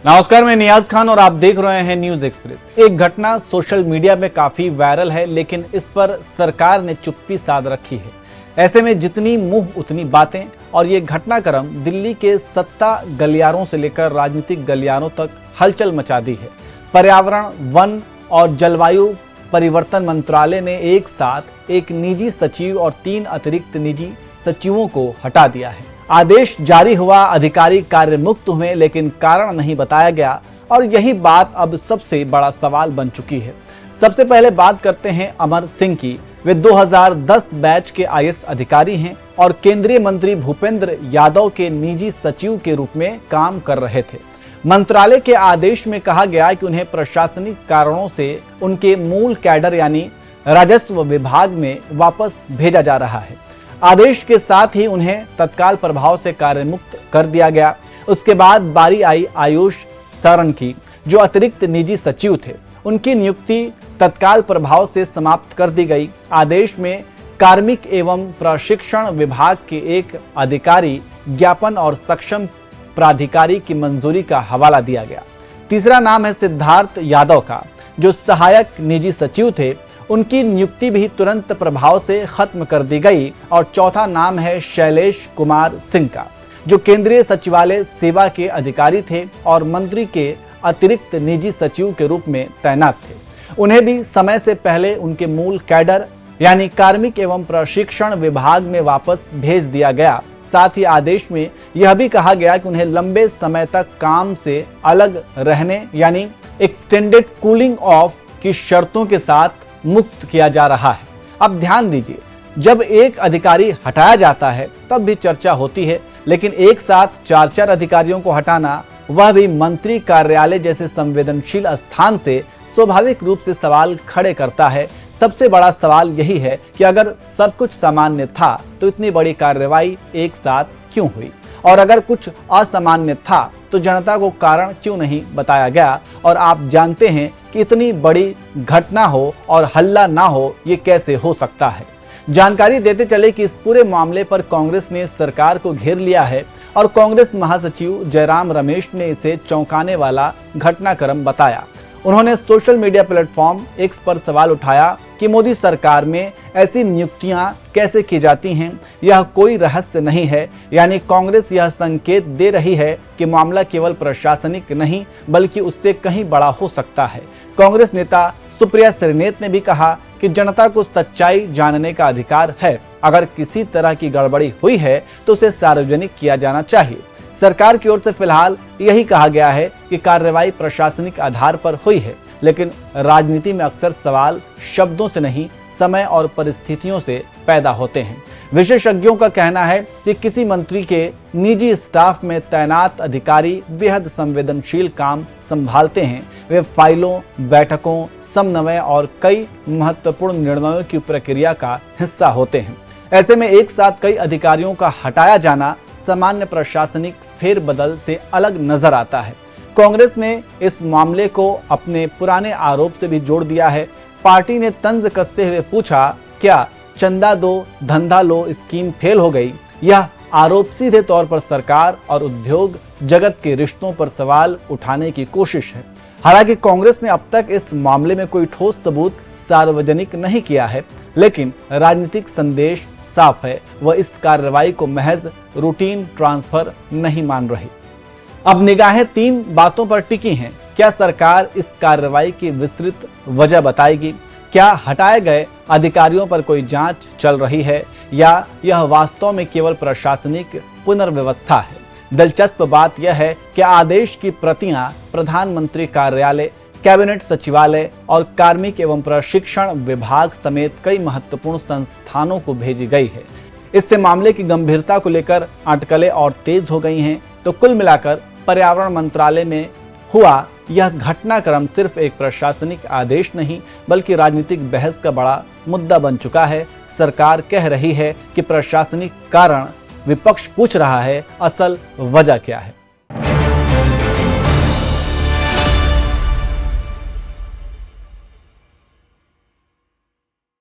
नमस्कार, मैं नियाज खान और आप देख रहे हैं न्यूज एक्सप्रेस। एक घटना सोशल मीडिया में काफी वायरल है, लेकिन इस पर सरकार ने चुप्पी साध रखी है। ऐसे में जितनी मुंह उतनी बातें। और ये घटनाक्रम दिल्ली के सत्ता गलियारों से लेकर राजनीतिक गलियारों तक हलचल मचा दी है। पर्यावरण, वन और जलवायु परिवर्तन मंत्रालय ने एक साथ एक निजी सचिव और 3 अतिरिक्त निजी सचिवों को हटा दिया है। आदेश जारी हुआ, अधिकारी कार्य मुक्त हुए, लेकिन कारण नहीं बताया गया और यही बात अब सबसे बड़ा सवाल बन चुकी है। सबसे पहले बात करते हैं अमर सिंह की। वे 2010 बैच के आईएएस अधिकारी हैं और केंद्रीय मंत्री भूपेंद्र यादव के निजी सचिव के रूप में काम कर रहे थे। मंत्रालय के आदेश में कहा गया कि उन्हें प्रशासनिक कारणों से उनके मूल कैडर यानी राजस्व विभाग में वापस भेजा जा रहा है। आदेश के साथ ही उन्हें तत्काल प्रभाव से कार्य मुक्त कर दिया गया। उसके बाद बारी आई आयुष सरन की, जो अतिरिक्त निजी सचिव थे। उनकी नियुक्ति तत्काल प्रभाव से समाप्त कर दी गई। आदेश में कार्मिक एवं प्रशिक्षण विभाग के एक अधिकारी, ज्ञापन और सक्षम प्राधिकारी की मंजूरी का हवाला दिया गया। तीसरा नाम है सिद्धार्थ यादव का, जो सहायक निजी सचिव थे। उनकी नियुक्ति भी तुरंत प्रभाव से खत्म कर दी गई। और चौथा नाम है शैलेश कुमार सिंह का, जो केंद्रीय सचिवालय सेवा के अधिकारी थे और मंत्री के अतिरिक्त निजी सचिव के रूप में तैनात थे। उन्हें भी समय से पहले उनके मूल कैडर यानी कार्मिक एवं प्रशिक्षण विभाग में वापस भेज दिया गया। साथ ही आदेश में यह भी कहा गया कि उन्हें लंबे समय तक काम से अलग रहने यानी एक्सटेंडेड कूलिंग ऑफ की शर्तों के साथ मुक्त किया जा रहा है। अब ध्यान दीजिए, जब एक अधिकारी हटाया जाता है तब भी चर्चा होती है, लेकिन एक साथ 4 अधिकारियों को हटाना, वह भी मंत्री कार्यालय जैसे संवेदनशील स्थान से, स्वाभाविक रूप से सवाल खड़े करता है। सबसे बड़ा सवाल यही है कि अगर सब कुछ सामान्य था तो इतनी बड़ी कार्रवाई एक साथ क्यों हुई, और अगर कुछ असामान्य था तो जनता को कारण क्यों नहीं बताया गया। और आप जानते हैं कि इतनी बड़ी घटना हो और हल्ला ना हो, ये कैसे हो सकता है। जानकारी देते चले कि इस पूरे मामले पर कांग्रेस ने सरकार को घेर लिया है और कांग्रेस महासचिव जयराम रमेश ने इसे चौंकाने वाला घटनाक्रम बताया। उन्होंने सोशल मीडिया प्लेटफॉर्म एक्स पर सवाल उठाया कि मोदी सरकार में ऐसी नियुक्तियां कैसे की जाती हैं। यह कोई रहस्य नहीं है, यानी कांग्रेस यह संकेत दे रही है कि मामला केवल प्रशासनिक नहीं बल्कि उससे कहीं बड़ा हो सकता है। कांग्रेस नेता सुप्रिया श्रीनेत ने भी कहा कि जनता को सच्चाई जानने का अधिकार है। अगर किसी तरह की गड़बड़ी हुई है तो उसे सार्वजनिक किया जाना चाहिए। सरकार की ओर से फिलहाल यही कहा गया है कि कार्रवाई प्रशासनिक आधार पर हुई है, लेकिन राजनीति में अक्सर सवाल शब्दों से नहीं, समय और परिस्थितियों से पैदा होते हैं। विशेषज्ञों का कहना है कि किसी मंत्री के निजी स्टाफ में तैनात अधिकारी बेहद संवेदनशील काम संभालते हैं। वे फाइलों, बैठकों, समन्वय और कई महत्वपूर्ण निर्णयों की प्रक्रिया का हिस्सा होते हैं। ऐसे में एक साथ कई अधिकारियों का हटाया जाना सामान्य प्रशासनिक फेरबदल से अलग नजर आता है। कांग्रेस ने इस मामले को अपने पुराने आरोप से भी जोड़ दिया है। पार्टी ने तंज कसते हुए पूछा, क्या चंदा दो धंधा लो स्कीम फेल हो गई? यह आरोप सीधे तौर पर सरकार और उद्योग जगत के रिश्तों पर सवाल उठाने की कोशिश है। हालांकि कांग्रेस ने अब तक इस मामले में कोई ठोस सबूत सार्वजनिक नहीं किया है, लेकिन राजनीतिक संदेश साफ है, वह इस कार्रवाई को महज रूटीन ट्रांसफर नहीं मान रही। अब निगाहें 3 बातों पर टिकी हैं। क्या सरकार इस कार्रवाई की विस्तृत वजह बताएगी? क्या हटाए गए अधिकारियों पर कोई जांच चल रही है, या यह वास्तव में केवल प्रशासनिक पुनर्व्यवस्था है? दिलचस्प बात यह है कि आदेश की प्रतियां प्रधानमंत्री कार्यालय, कैबिनेट सचिवालय और कार्मिक एवं प्रशिक्षण विभाग समेत कई महत्वपूर्ण संस्थानों को भेजी गई है। इससे मामले की गंभीरता को लेकर अटकलें और तेज हो गई हैं। तो कुल मिलाकर पर्यावरण मंत्रालय में हुआ यह घटनाक्रम सिर्फ एक प्रशासनिक आदेश नहीं बल्कि राजनीतिक बहस का बड़ा मुद्दा बन चुका है। सरकार कह रही है कि प्रशासनिक कारण, विपक्ष पूछ रहा है असल वजह क्या है।